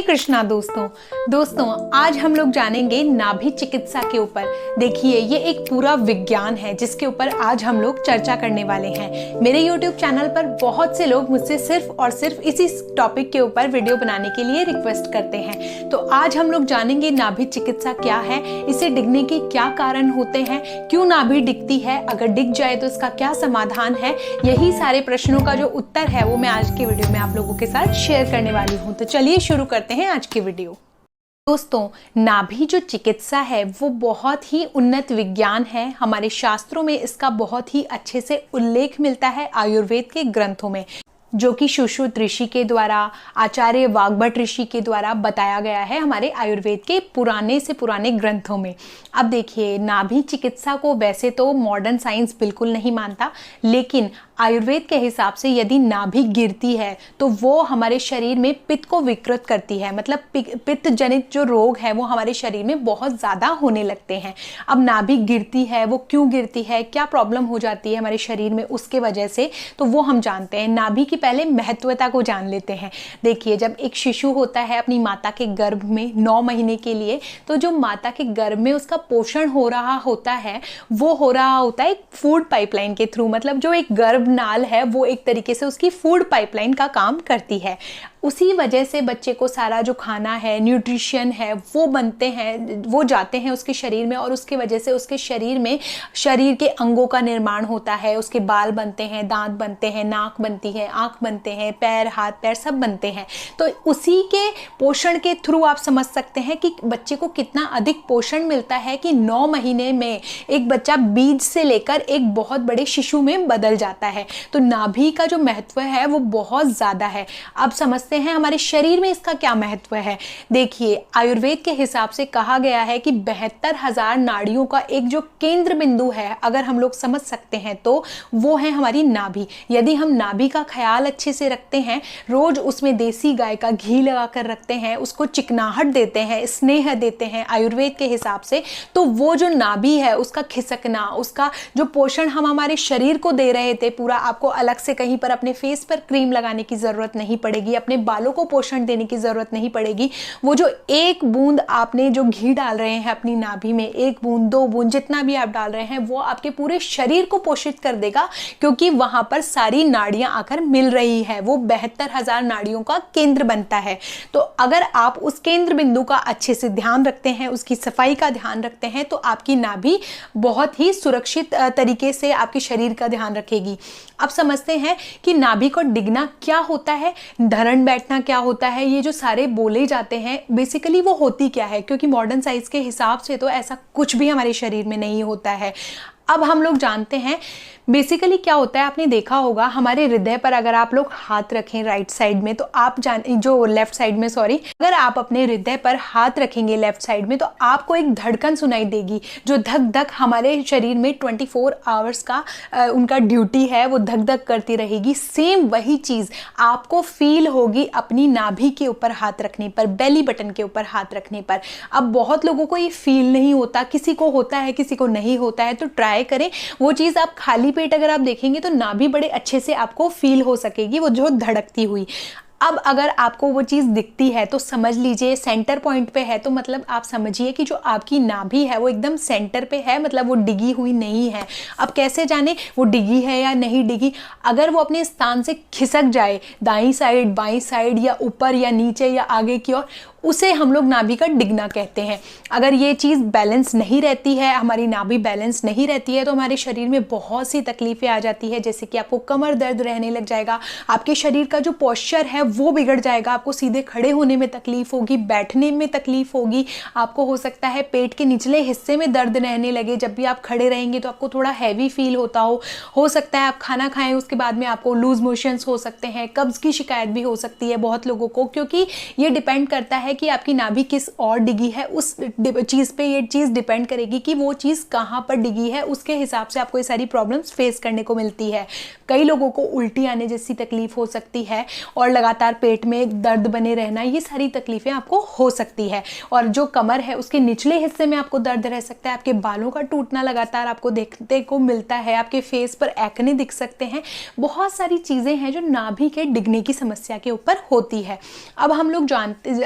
हरे कृष्णा दोस्तों आज हम लोग जानेंगे नाभि चिकित्सा के ऊपर। देखिए ये एक पूरा विज्ञान है जिसके ऊपर आज हम लोग चर्चा करने वाले हैं। मेरे YouTube चैनल पर बहुत से लोग मुझसे सिर्फ और सिर्फ इसी टॉपिक के ऊपर वीडियो बनाने के लिए रिक्वेस्ट करते हैं। तो आज हम लोग जानेंगे नाभि चिकित्सा क्या है, इसे डिगने के क्या कारण होते हैं, क्यों नाभि डिगती है, अगर डिग जाए तो इसका क्या समाधान है। यही सारे प्रश्नों का जो उत्तर है वो मैं आज के वीडियो में आप लोगों के साथ शेयर करने वाली हूँ। तो चलिए शुरू करते हैं आज की वीडियो। दोस्तों, नाभि जो चिकित्सा है वो बहुत ही उन्नत विज्ञान है। हमारे शास्त्रों में इसका बहुत ही अच्छे से उल्लेख मिलता है आयुर्वेद के ग्रंथों में, जो कि सुश्रुत ऋषि के द्वारा, आचार्य वाग्भट ऋषि के द्वारा बताया गया है हमारे आयुर्वेद के पुराने से पुराने ग्रंथों में। अब देखिए, नाभि चिकित्सा को वैसे तो मॉडर्न साइंस बिल्कुल नहीं मानता, लेकिन आयुर्वेद के हिसाब से यदि नाभि गिरती है तो वो हमारे शरीर में पित्त को विकृत करती है। मतलब पित्त जनित जो रोग है वो हमारे शरीर में बहुत ज़्यादा होने लगते हैं। अब नाभि गिरती है, वो क्यों गिरती है, क्या प्रॉब्लम हो जाती है हमारे शरीर में उसके वजह से, तो वो हम जानते हैं। नाभि की पहले महत्वता को जान लेते हैं। देखिए, जब एक शिशु होता है अपनी माता के गर्भ में 9 महीने के लिए, तो जो माता के गर्भ में उसका पोषण हो रहा होता है वो हो रहा होता है एक फूड पाइपलाइन के थ्रू। मतलब जो एक गर्भ नाल है वो एक तरीके से उसकी फूड पाइपलाइन का काम करती है। उसी वजह से बच्चे को सारा जो खाना है, न्यूट्रिशन है, वो बनते हैं, वो जाते हैं उसके शरीर में, और उसके वजह से उसके शरीर में शरीर के अंगों का निर्माण होता है। उसके बाल बनते हैं, दांत बनते हैं, नाक बनती है, आँख बनते हैं, पैर, हाथ पैर सब बनते हैं। तो उसी के पोषण के थ्रू आप समझ सकते हैं कि बच्चे को कितना अधिक पोषण मिलता है कि 9 महीने में एक बच्चा बीज से लेकर एक बहुत बड़े शिशु में बदल जाता है। तो नाभि का जो महत्व है वो बहुत ज़्यादा है। अब समझते हैं हमारे शरीर में इसका क्या महत्व है। देखिए, आयुर्वेद के हिसाब से कहा गया है कि 72,000 नाड़ियों का एक जो केंद्र बिंदु है, अगर हम लोग समझ सकते हैं तो वो है हमारी नाभि। यदि हम नाभि का ख्याल अच्छे से रखते हैं, रोज उसमें देसी गाय का घी लगा कर रखते हैं, उसको चिकनाहट देते हैं, स्नेह देते हैं आयुर्वेद के हिसाब से, तो वो जो नाभि है उसका खिसकना, उसका जो पोषण हम हमारे शरीर को दे रहे थे पूरा, आपको अलग से कहीं पर अपने फेस पर क्रीम लगाने की जरूरत नहीं पड़ेगी, अपने बालों को पोषण देने की जरूरत नहीं पड़ेगी। वो जो एक बूंद आपने जो घी डाल रहे हैं अपनी नाभि में, 1 बूंद 2 बूंद जितना भी आप डाल रहे हैं, वो आपके पूरे शरीर को पोषित कर देगा, क्योंकि वहां पर सारी नाड़ियां आकर मिल रही है। वो 72,000 नाड़ियों का केंद्र बनता है। तो अगर आप उस केंद्र बिंदु का अच्छे से ध्यान रखते हैं, उसकी सफाई का ध्यान रखते हैं, तो आपकी नाभि बहुत ही सुरक्षित तरीके से आपके शरीर का ध्यान रखेगी। अब समझते हैं कि नाभि को डिगना क्या होता है, धरण बैठना क्या होता है। ये जो सारे बोले जाते हैं बेसिकली वो होती क्या है, क्योंकि मॉडर्न साइंस के हिसाब से तो ऐसा कुछ भी हमारे शरीर में नहीं होता है। अब हम लोग जानते हैं बेसिकली क्या होता है। आपने देखा होगा हमारे हृदय पर अगर आप लोग हाथ रखें राइट साइड में, तो आप जो लेफ्ट साइड में अगर आप अपने हृदय पर हाथ रखेंगे लेफ्ट साइड में, तो आपको एक धड़कन सुनाई देगी, जो धक धक हमारे शरीर में 24 आवर्स का उनका ड्यूटी है, वो धक धक करती रहेगी। सेम वही चीज़ आपको फील होगी अपनी नाभि के ऊपर हाथ रखने पर, बेली बटन के ऊपर हाथ रखने पर। अब बहुत लोगों को ये फील नहीं होता, किसी को होता है किसी को नहीं होता है, तो ट्राई करें वो चीज़। आप खाली पेट अगर आप देखेंगे तो नाभि बड़े अच्छे से आपको फील हो सकेगी, वो जो धड़कती हुई। अब अगर आपको वो चीज़ दिखती है तो समझ लीजिए सेंटर पॉइंट पे है, तो मतलब आप समझिए कि जो आपकी नाभि है वो एकदम सेंटर पे है, मतलब वो डिगी हुई नहीं है। अब कैसे जाने वो डिगी है या नहीं डिगी? अगर वो अपने स्थान से खिसक जाए दाईं साइड, बाईं साइड, या ऊपर या नीचे या आगे की ओर, उसे हम लोग नाभि का डिगना कहते हैं। अगर ये चीज़ बैलेंस नहीं रहती है, हमारी नाभि बैलेंस नहीं रहती है, तो हमारे शरीर में बहुत सी तकलीफें आ जाती है। जैसे कि आपको कमर दर्द रहने लग जाएगा, आपके शरीर का जो पोस्चर है वो बिगड़ जाएगा, आपको सीधे खड़े होने में तकलीफ होगी, बैठने में तकलीफ होगी, आपको हो सकता है पेट के निचले हिस्से में दर्द रहने लगे। जब भी आप खड़े रहेंगे तो आपको थोड़ा हैवी फील होता हो सकता है आप खाना खाएं उसके बाद में आपको लूज मोशंस हो सकते हैं, कब्ज की शिकायत भी हो सकती है बहुत लोगों को, क्योंकि ये डिपेंड करता है कि आपकी नाभि किस और डिगी है। उस चीज़ पे ये चीज़ डिपेंड करेगी कि वो चीज़ कहाँ पर डिगी है, उसके हिसाब से आपको ये सारी प्रॉब्लम्स फेस करने को मिलती है। कई लोगों को उल्टी आने जैसी तकलीफ हो सकती है, और लगातार लगातार पेट में दर्द बने रहना, ये सारी तकलीफ़ें आपको हो सकती है। और जो कमर है उसके निचले हिस्से में आपको दर्द रह सकता है, आपके बालों का टूटना लगातार आपको देखने को मिलता है, आपके फेस पर एक्ने दिख सकते हैं। बहुत सारी चीज़ें हैं जो नाभि के डिगने की समस्या के ऊपर होती है। अब हम लोग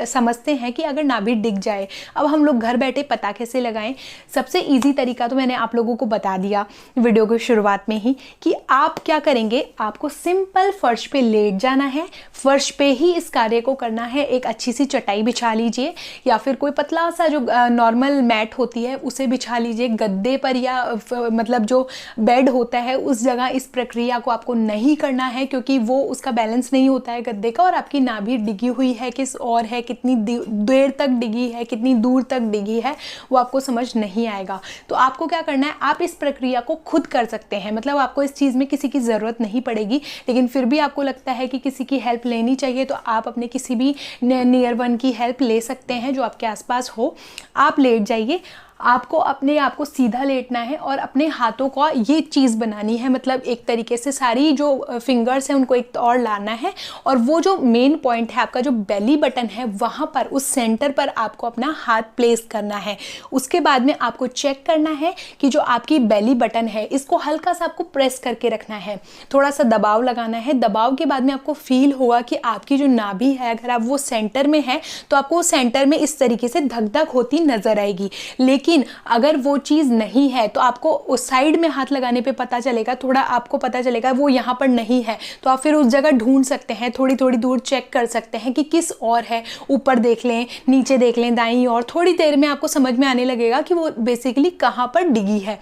समझते हैं कि अगर नाभि डिग जाए, अब हम लोग घर बैठे पता कैसे लगाएं। सबसे ईजी तरीका तो मैंने आप लोगों को बता दिया वीडियो की शुरुआत में ही कि आप क्या करेंगे, आपको सिंपल फर्श पे लेट जाना है, फर्श पे ही इस कार्य को करना है। एक अच्छी सी चटाई बिछा लीजिए या फिर कोई पतला सा जो नॉर्मल मैट होती है उसे बिछा लीजिए। गद्दे पर या मतलब जो बेड होता है उस जगह इस प्रक्रिया को आपको नहीं करना है, क्योंकि वो उसका बैलेंस नहीं होता है गद्दे का, और आपकी नाभि डिगी हुई है किस और है, कितनी देर तक डिगी है, कितनी दूर तक डिगी है, वो आपको समझ नहीं आएगा। तो आपको क्या करना है, आप इस प्रक्रिया को खुद कर सकते हैं। मतलब आपको इस चीज़ में किसी की ज़रूरत नहीं पड़ेगी, लेकिन फिर भी आपको लगता है कि किसी की हेल्प लेनी चाहिए तो आप अपने किसी भी नियर वन की हेल्प ले सकते हैं जो आपके आसपास हो। आप लेट जाइए, आपको अपने आप को सीधा लेटना है और अपने हाथों को ये चीज़ बनानी है, मतलब एक तरीके से सारी जो फिंगर्स हैं उनको एक और लाना है, और वो जो मेन पॉइंट है आपका जो बेली बटन है वहाँ पर, उस सेंटर पर आपको अपना हाथ प्लेस करना है। उसके बाद में आपको चेक करना है कि जो आपकी बेली बटन है इसको हल्का सा आपको प्रेस करके रखना है, थोड़ा सा दबाव लगाना है। दबाव के बाद में आपको फील होगा कि आपकी जो नाभि है, अगर आप वो सेंटर में है तो आपको सेंटर में इस तरीके से धक धक होती नजर आएगी। लेकिन अगर वो चीज़ नहीं है तो आपको उस साइड में हाथ लगाने पे पता चलेगा, थोड़ा आपको पता चलेगा वो यहाँ पर नहीं है, तो आप फिर उस जगह ढूंढ सकते हैं, थोड़ी थोड़ी दूर चेक कर सकते हैं कि किस और है। ऊपर देख लें, नीचे देख लें, दाईं ओर, थोड़ी देर में आपको समझ में आने लगेगा कि वो बेसिकली कहाँ पर डिगी है।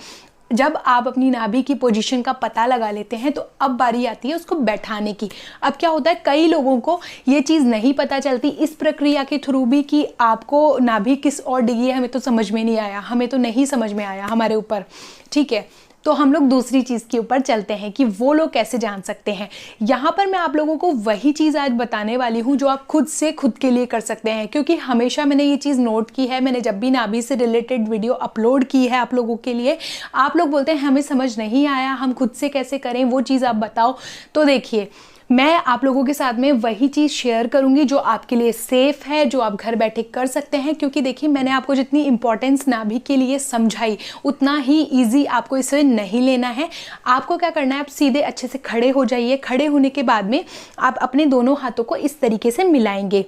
जब आप अपनी नाभि की पोजीशन का पता लगा लेते हैं तो अब बारी आती है उसको बैठाने की। अब क्या होता है, कई लोगों को ये चीज़ नहीं पता चलती इस प्रक्रिया के थ्रू भी कि आपको नाभि किस और डिगी है। हमें तो समझ में नहीं आया, हमें तो नहीं समझ में आया हमारे ऊपर, ठीक है। तो हम लोग दूसरी चीज़ के ऊपर चलते हैं कि वो लोग कैसे जान सकते हैं। यहाँ पर मैं आप लोगों को वही चीज़ आज बताने वाली हूँ जो आप खुद से खुद के लिए कर सकते हैं, क्योंकि हमेशा मैंने ये चीज़ नोट की है। मैंने जब भी नाभि से रिलेटेड वीडियो अपलोड की है आप लोगों के लिए, आप लोग बोलते हैं हमें समझ नहीं आया, हम खुद से कैसे करें, वो चीज़ आप बताओ। तो देखिए, मैं आप लोगों के साथ में वही चीज़ शेयर करूंगी जो आपके लिए सेफ़ है, जो आप घर बैठे कर सकते हैं। क्योंकि देखिए, मैंने आपको जितनी इंपॉर्टेंस नाभि के लिए समझाई उतना ही इजी आपको इसे नहीं लेना है। आपको क्या करना है, आप सीधे अच्छे से खड़े हो जाइए। खड़े होने के बाद में आप अपने दोनों हाथों को इस तरीके से मिलाएंगे।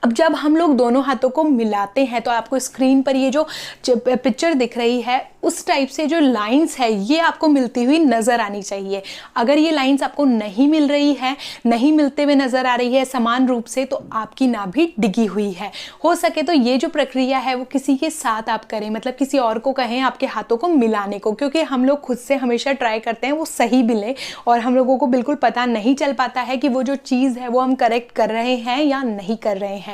अब जब हम लोग दोनों हाथों को मिलाते हैं तो आपको स्क्रीन पर ये जो पिक्चर दिख रही है उस टाइप से जो लाइंस है ये आपको मिलती हुई नज़र आनी चाहिए। अगर ये लाइंस आपको नहीं मिल रही है, नहीं मिलते हुए नज़र आ रही है समान रूप से, तो आपकी नाभि डिगी हुई है। हो सके तो ये जो प्रक्रिया है वो किसी के साथ आप करें, मतलब किसी और को कहें आपके हाथों को मिलाने को, क्योंकि हम लोग खुद से हमेशा ट्राई करते हैं वो सही मिले और हम लोगों को बिल्कुल पता नहीं चल पाता है कि वो जो चीज़ है वो हम करेक्ट कर रहे हैं या नहीं कर रहे हैं।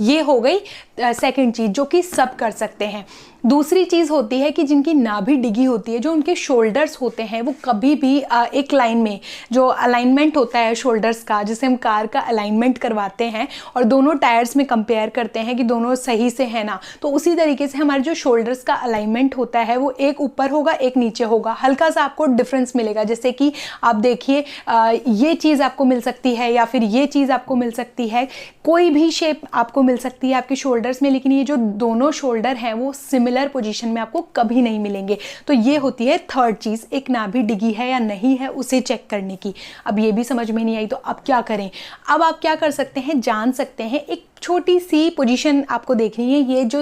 ये हो गई सेकंड चीज़ जो कि सब कर सकते हैं। दूसरी चीज़ होती है कि जिनकी नाभि डिगी होती है, जो उनके शोल्डर्स होते हैं वो कभी भी एक लाइन में, जो अलाइनमेंट होता है शोल्डर्स का, जिसे हम कार का अलाइनमेंट करवाते हैं और दोनों टायर्स में कंपेयर करते हैं कि दोनों सही से है ना, तो उसी तरीके से हमारे जो शोल्डर्स का अलाइनमेंट होता है वो एक ऊपर होगा एक नीचे होगा। हल्का सा आपको डिफरेंस मिलेगा, जैसे कि आप देखिए ये चीज़ आपको मिल सकती है या फिर ये चीज़ आपको मिल सकती है, कोई भी शेप आपको मिल सकती है आपके शोल्डर्स में, लेकिन ये जो दोनों शोल्डर हैं वो सिमिलर पोजीशन में आपको कभी नहीं मिलेंगे। तो ये होती है थर्ड चीज़, एक नाभि डिगी है या नहीं है उसे चेक करने की। अब ये भी समझ में नहीं आई तो अब क्या करें। अब आप क्या कर सकते हैं, जान सकते हैं, एक छोटी सी पोजीशन आपको देखनी है। ये जो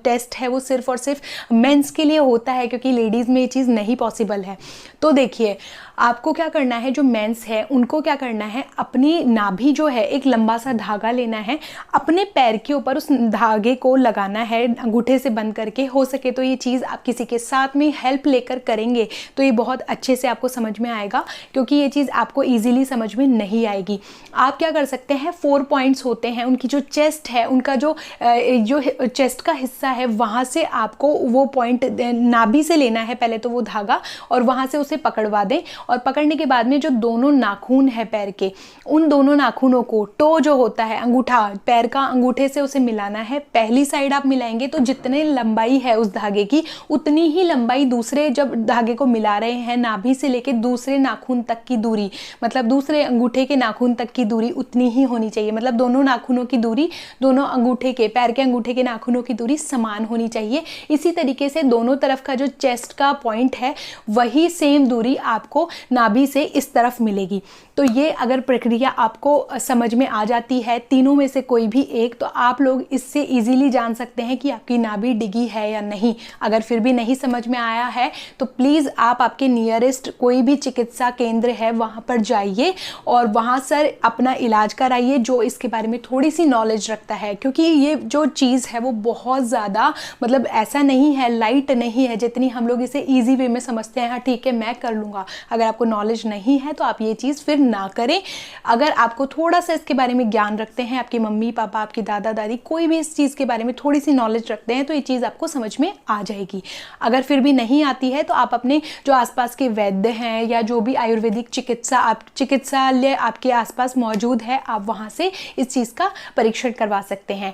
टेस्ट है वो सिर्फ और सिर्फ मेंस के लिए होता है, क्योंकि लेडीज़ में ये चीज़ नहीं पॉसिबल है। तो देखिए, आपको क्या करना है, जो मेंस है उनको क्या करना है, अपनी नाभि जो है एक लंबा सा धागा लेना है, अपने पैर के ऊपर उस धागे को लगाना है अंगूठे से बंद करके। हो सके तो ये चीज़ आप किसी के साथ में हेल्प लेकर करेंगे तो ये बहुत अच्छे से आपको समझ में आएगा, क्योंकि ये चीज़ आपको ईजिली समझ में नहीं आएगी। आप क्या कर सकते हैं, 4 पॉइंट्स होते हैं, उनकी जो चेस्ट है, उनका जो चेस्ट का हिस्सा है, वहाँ से आपको वो पॉइंट नाभि से लेना है पहले तो वो धागा, और वहाँ से उसे पकड़वा दें। और पकड़ने के बाद में जो दोनों नाखून है पैर के, उन दोनों नाखूनों को, टो जो होता है अंगूठा, पैर का अंगूठे से उसे मिलाना है। पहली साइड आप मिलाएंगे तो जितने लंबाई है उस धागे की, उतनी ही लंबाई दूसरे, जब धागे को मिला रहे हैं नाभि से लेके दूसरे नाखून तक की दूरी, मतलब दूसरे अंगूठे के नाखून तक की दूरी उतनी ही होनी चाहिए। मतलब दोनों नाखूनों की दूरी, दोनों अंगूठे के, पैर के अंगूठे के नाखूनों की दूरी समान होनी चाहिए। इसी तरीके से दोनों तरफ का जो चेस्ट का पॉइंट है, वही सेम दूरी आपको नाभि से इस तरफ मिलेगी। तो ये अगर प्रक्रिया आपको समझ में आ जाती है, तीनों में से कोई भी एक, तो आप लोग इससे इजीली जान सकते हैं कि आपकी नाभि डिगी है या नहीं। अगर फिर भी नहीं समझ में आया है तो प्लीज़ आप आपके नियरेस्ट कोई भी चिकित्सा केंद्र है वहाँ पर जाइए और वहाँ सर अपना इलाज कराइए, जो इसके बारे में थोड़ी सी नॉलेज रखता है। क्योंकि ये जो चीज़ है वो बहुत ज़्यादा, मतलब ऐसा नहीं है, लाइट नहीं है जितनी हम लोग इसे ईजी वे में समझते हैं। हाँ ठीक है, मैं कर लूँगा। अगर आपको नॉलेज नहीं है तो आप ये चीज़ फिर ना करें। अगर आपको थोड़ा सा इसके बारे में ज्ञान रखते हैं, आपकी मम्मी पापा, आपकी दादा दादी, कोई भी इस चीज़ के बारे में थोड़ी सी नॉलेज रखते हैं, तो ये चीज़ आपको समझ में आ जाएगी। अगर फिर भी नहीं आती है तो आप अपने जो आसपास के वैद्य हैं या जो भी आयुर्वेदिक चिकित्सालय आपके आसपास मौजूद है, आप वहाँ से इस चीज़ का परीक्षण करवा सकते हैं।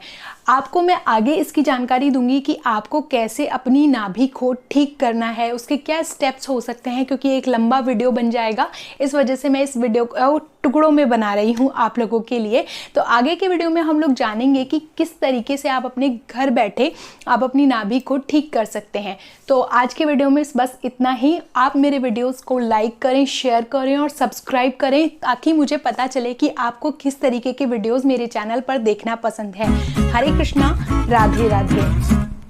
आपको मैं आगे इसकी जानकारी दूंगी कि आपको कैसे अपनी नाभि को ठीक करना है, उसके क्या स्टेप्स हो सकते हैं, क्योंकि एक लंबा वीडियो बन जाएगा। इस वजह से मैं इस वीडियो को टुकड़ों में बना रही हूँ आप लोगों के लिए। तो आगे के वीडियो में हम लोग जानेंगे कि किस तरीके से आप अपने घर बैठे आप अपनी नाभि को ठीक कर सकते हैं। तो आज के वीडियो में बस इतना ही। आप मेरे वीडियोस को लाइक करें, शेयर करें और सब्सक्राइब करें, ताकि मुझे पता चले कि आपको किस तरीके के वीडियोस मेरे चैनल पर देखना पसंद है। हरे कृष्णा, राधे राधे।